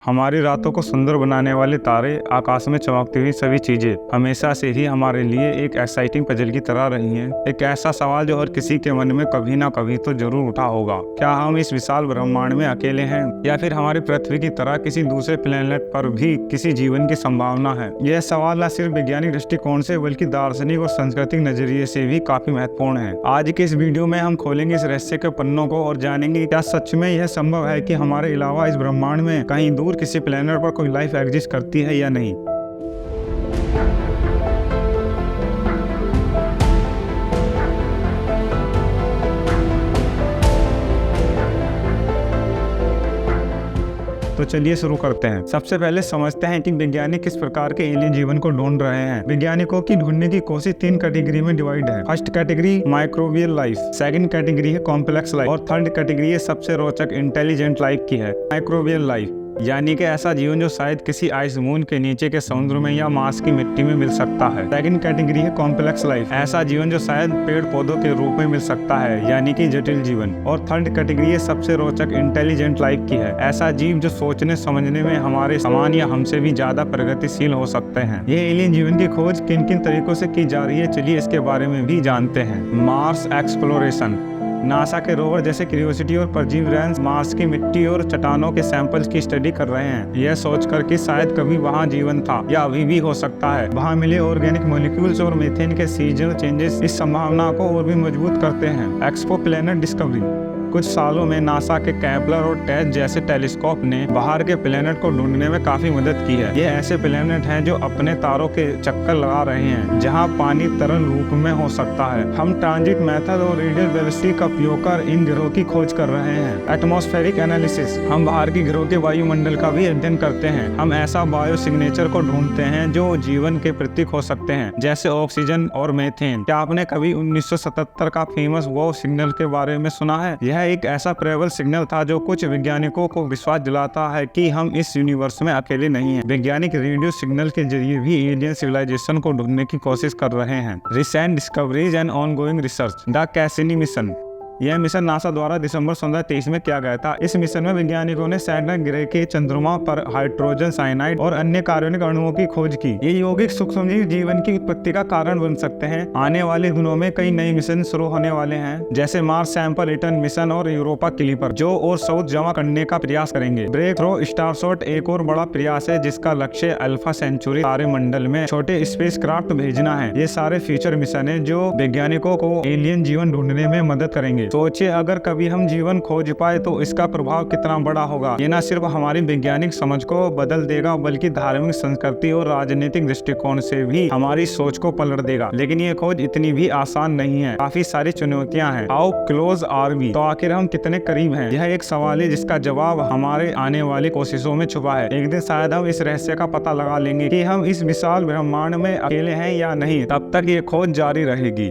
हमारी रातों को सुंदर बनाने वाले तारे, आकाश में चमकती हुई सभी चीजें हमेशा से ही हमारे लिए एक एक्साइटिंग पजल की तरह रही हैं। एक ऐसा सवाल जो हर किसी के मन में कभी ना कभी तो जरूर उठा होगा। क्या हम इस विशाल ब्रह्मांड में अकेले हैं, या फिर हमारी पृथ्वी की तरह किसी दूसरे प्लेनेट पर भी किसी जीवन की संभावना है? यह सवाल न सिर्फ वैज्ञानिक दृष्टिकोण से बल्कि दार्शनिक और सांस्कृतिक नजरिए से भी काफी महत्वपूर्ण है। आज के इस वीडियो में हम खोलेंगे इस रहस्य के पन्नों को और जानेंगे क्या सच में यह संभव है कि हमारे अलावा इस ब्रह्मांड में कहीं दूर किसी प्लेनेट पर कोई लाइफ एग्जिस्ट करती है या नहीं। तो चलिए शुरू करते हैं। सबसे पहले समझते हैं कि वैज्ञानिक किस प्रकार के एलियन जीवन को ढूंढ रहे हैं। वैज्ञानिकों की ढूंढने की कोशिश 3 कैटेगरी में डिवाइड है। First category microbial life, second category है कॉम्प्लेक्स लाइफ और थर्ड कैटेगरी है सबसे रोचक इंटेलिजेंट लाइफ की है माइक्रोबियल लाइफ, यानी कि ऐसा जीवन जो शायद किसी आइस मून के नीचे के समुद्र में या मार्स की मिट्टी में मिल सकता है। सेकंड कैटेगरी है कॉम्प्लेक्स लाइफ, ऐसा जीवन जो शायद पेड़ पौधों के रूप में मिल सकता है, यानी कि जटिल जीवन। और थर्ड कैटेगरी है सबसे रोचक इंटेलिजेंट लाइफ की है, ऐसा जीव जो सोचने समझने में हमारे समान या हमसे भी ज्यादा प्रगतिशील हो सकते हैं। ये एलियन जीवन की खोज किन किन तरीकों से की जा रही है, चलिए इसके बारे में भी जानते हैं। मार्स एक्सप्लोरेशन, नासा के रोवर जैसे क्यूरियोसिटी और परसिवरेंस मार्स की मिट्टी और चट्टानों के सैंपल्स की स्टडी कर रहे हैं, यह सोचकर कि शायद कभी वहां जीवन था या अभी भी हो सकता है। वहां मिले ऑर्गेनिक मॉलिक्यूल्स और मीथेन के सीजनल चेंजेस इस संभावना को और भी मजबूत करते हैं। एक्सपो प्लैनेट डिस्कवरी, कुछ सालों में नासा के केपलर और टेस जैसे टेलीस्कोप ने बाहर के प्लेनेट को ढूंढने में काफी मदद की है। ये ऐसे प्लेनेट हैं जो अपने तारों के चक्कर लगा रहे हैं जहां पानी तरल रूप में हो सकता है। हम ट्रांजिट मेथड और रेडियल वेलोसिटी का उपयोग कर इन ग्रहों की खोज कर रहे हैं। एटमॉस्फेरिक एनालिसिस, हम बाहर की ग्रहों के वायुमंडल का भी अध्ययन करते हैं। हम ऐसा बायो सिग्नेचर को ढूंढते हैं जो जीवन के प्रतीक हो सकते हैं, जैसे ऑक्सीजन और मीथेन। क्या आपने कभी 1977 का फेमस वो सिग्नल के बारे में सुना है? यह एक ऐसा ट्रैवल सिग्नल था जो कुछ वैज्ञानिकों को विश्वास दिलाता है कि हम इस यूनिवर्स में अकेले नहीं हैं। वैज्ञानिक रेडियो सिग्नल के जरिए भी एलियन सिविलाइजेशन को ढूंढने की कोशिश कर रहे हैं। Recent discoveries and ongoing research, the Cassini mission, यह मिशन नासा द्वारा दिसंबर 2023 में किया गया था। इस मिशन में वैज्ञानिकों ने सैटर्न ग्रह के चंद्रमा पर हाइड्रोजन साइनाइड और अन्य कार्बनिक अणुओं की खोज की। ये यौगिक सूक्ष्मजीव जीवन की उत्पत्ति का कारण बन सकते हैं। आने वाले दिनों में कई नए मिशन शुरू होने वाले हैं, जैसे मार्स सैंपल रिटर्न मिशन और यूरोपा क्लिपर, जो और साउथ जमा करने का प्रयास करेंगे। ब्रेक थ्रो स्टारशॉट एक और बड़ा प्रयास है जिसका लक्ष्य अल्फा सेंचुरी तारेमंडल में छोटे स्पेसक्राफ्ट भेजना है। ये सारे फ्यूचर मिशन है जो वैज्ञानिकों को एलियन जीवन ढूंढने में मदद करेंगे। सोचिए, अगर कभी हम जीवन खोज पाए तो इसका प्रभाव कितना बड़ा होगा। ये न सिर्फ हमारी वैज्ञानिक समझ को बदल देगा बल्कि धार्मिक, संस्कृति और राजनीतिक दृष्टिकोण से भी हमारी सोच को पलट देगा। लेकिन ये खोज इतनी भी आसान नहीं है, काफी सारी चुनौतियां हैं। हाउ क्लोज आर वी, तो आखिर हम कितने करीब हैं? यह एक सवाल है जिसका जवाब हमारे आने वाली कोशिशों में छुपा है। एक दिन शायद हम इस रहस्य का पता लगा लेंगे कि हम इस विशाल ब्रह्मांड में अकेले हैं या नहीं। तब तक ये खोज जारी रहेगी।